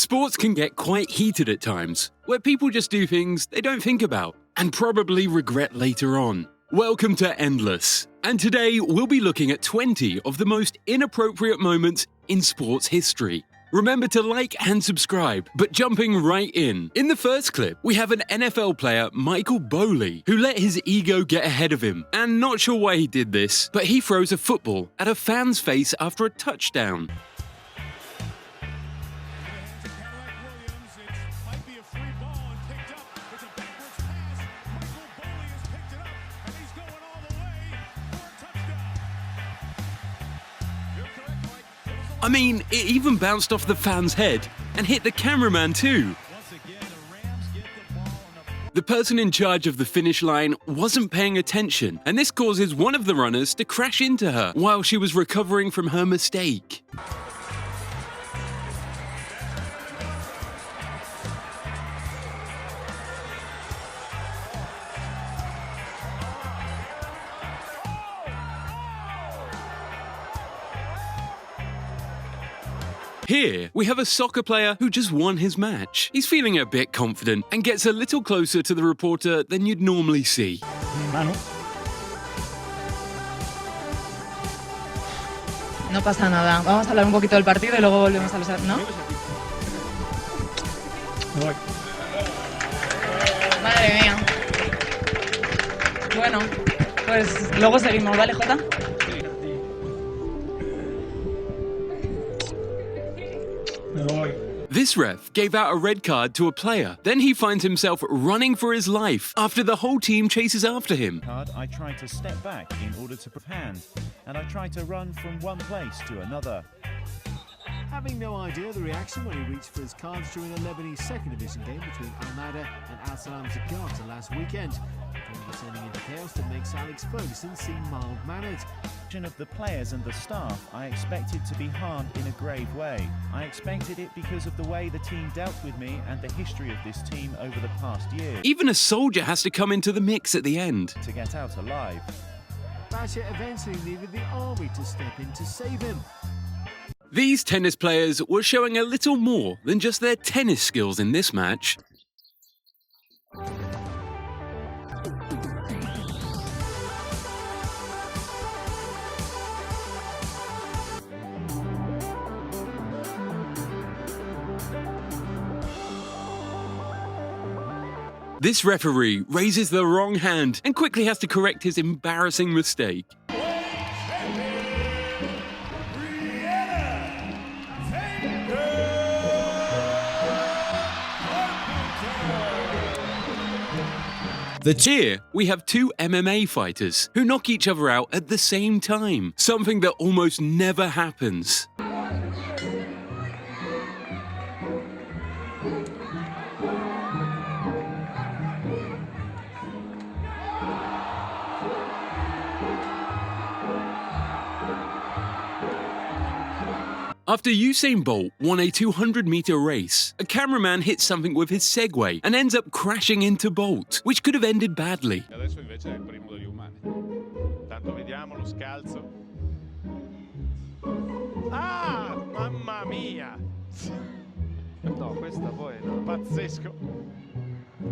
Sports can get quite heated at times, where people just do things they don't think about and probably regret later on. Welcome to Endless, and today we'll be looking at 20 of the most inappropriate moments in sports history. Remember to like and subscribe, but jumping right in. In the first clip, we have an NFL player, Michael Boley, who let his ego get ahead of him. And not sure why he did this, but he throws a football at a fan's face after a touchdown. I mean, it even bounced off the fan's head and hit the cameraman too. The person in charge of the finish line wasn't paying attention, and this causes one of the runners to crash into her while she was recovering from her mistake. Here, we have a soccer player who just won his match. He's feeling a bit confident and gets a little closer to the reporter than you'd normally see. Manu. No pasa nada. Vamos a hablar un poquito del partido y luego volvemos a los... ¿No? Madre mía. Bueno, pues luego seguimos, ¿vale, Jota? This ref gave out a red card to a player. Then he finds himself running for his life after the whole team chases after him. I tried to step back in order to hand, and I tried to run from one place to another. Having no idea the reaction when he reached for his cards during the Lebanese second division game between Al-Nada and Al Salam Jakarta last weekend. Turning into chaos that makes Alex Ferguson seem mild-mannered. Of the players and the staff, I expected to be harmed in a grave way. I expected it because of the way the team dealt with me and the history of this team over the past year. Even a soldier has to come into the mix at the end. To get out alive. Basha eventually needed the army to step in to save him. These tennis players were showing a little more than just their tennis skills in this match. This referee raises the wrong hand and quickly has to correct his embarrassing mistake. Here, we have two MMA fighters who knock each other out at the same time, something that almost never happens. After Usain Bolt won a 200-meter race, a cameraman hits something with his Segway and ends up crashing into Bolt, which could have ended badly. Adesso invece è il primo degli umani. Tanto vediamo lo scalzo. Ah, mamma mia! No, questa poi no. Pazzesco.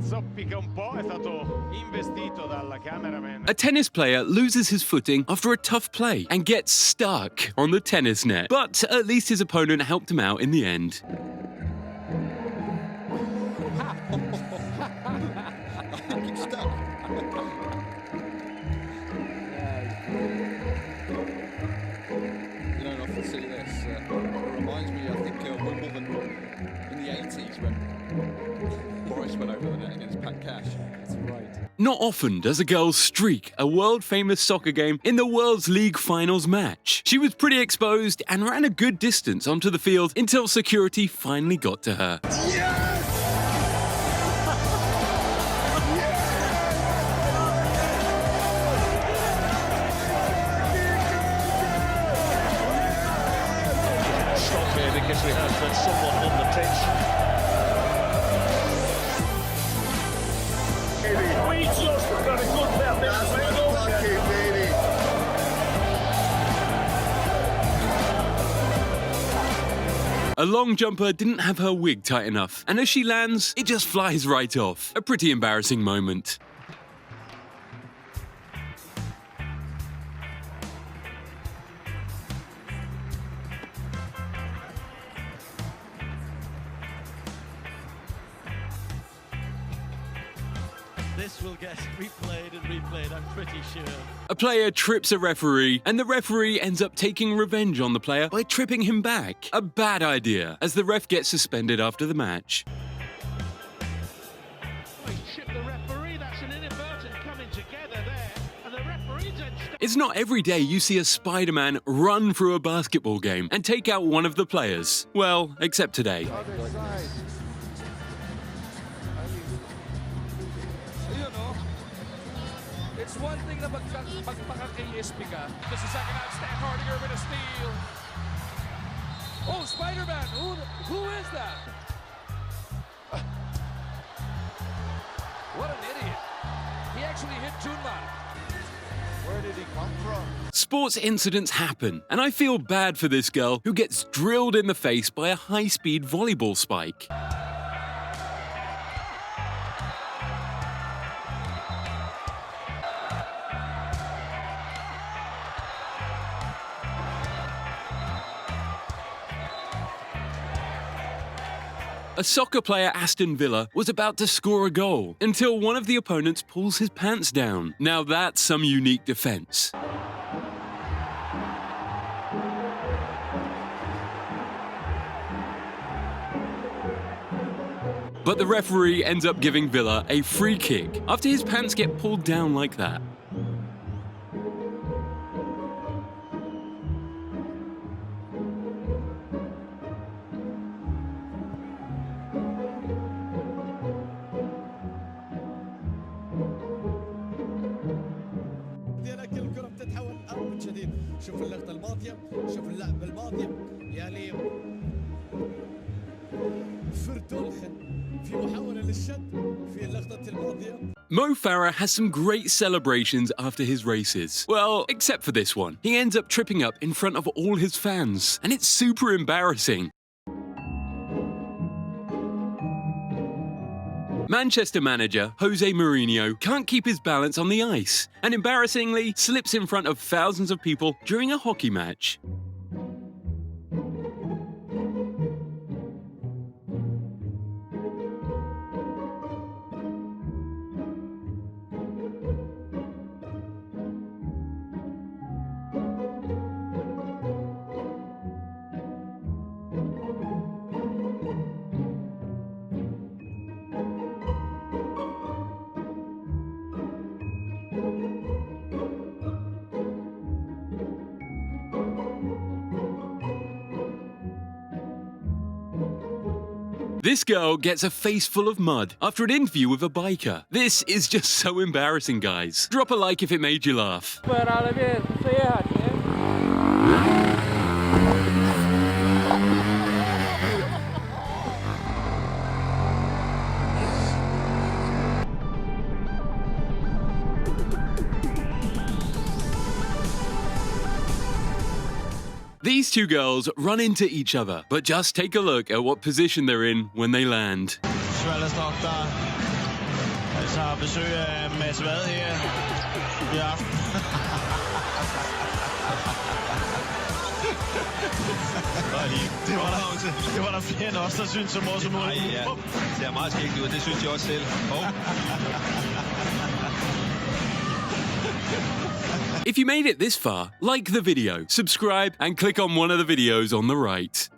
Zoppica un po', è stato investito dalla cameraman. A tennis player loses his footing after a tough play and gets stuck on the tennis net. But at least his opponent helped him out in the end. I think it's stuck. You don't often see this. It reminds me, I think, Wimbledon in the 80s when Boris went over the net against Pat Cash. That's right. Not often does a girl streak a world-famous soccer game in the World's League Finals match. She was pretty exposed and ran a good distance onto the field until security finally got to her. Stop here because we have got someone on the pitch. We just got a good A long jumper didn't have her wig tight enough, and as she lands, it just flies right off. A pretty embarrassing moment. This will get replayed and replayed, I'm pretty sure. A player trips a referee, and the referee ends up taking revenge on the player by tripping him back. A bad idea, as the ref gets suspended after the match. Oh, he chipped the referee, that's an inadvertent coming together there, and the referee then... It's not every day you see a Spider-Man run through a basketball game and take out one of the players. Well, except today. Other side. It's one thing na magpaka-KSP ka. This is second out, Stan Hardinger with a steal. Oh, Spider-Man, who is that? What an idiot. He actually hit Junman. Where did he come from? Sports incidents happen, and I feel bad for this girl who gets drilled in the face by a high-speed volleyball spike. A soccer player, Aston Villa, was about to score a goal until one of the opponents pulls his pants down. Now that's some unique defense. But the referee ends up giving Villa a free kick after his pants get pulled down like that. الكرة بتتحول أمر من جديد. شوف اللقطة الماضية، شوف اللعبة الماضية، يعني فردولخن في محاولة للشد في اللقطة الماضية. Mo Farah has some great celebrations after his races. Well, except for this one. He ends up tripping up in front of all his fans, and it's super embarrassing. Manchester manager Jose Mourinho can't keep his balance on the ice and embarrassingly slips in front of thousands of people during a hockey match. This girl gets a face full of mud after an interview with a biker. This is just so embarrassing, guys. Drop a like if it made you laugh. These two girls run into each other, but just take a look at what position they're in when they land. Det var der flere end os, der synes som også mål. Nej, ja. Det ser meget skægt ud, det synes jeg også selv. If you made it this far, like the video, subscribe, and click on one of the videos on the right.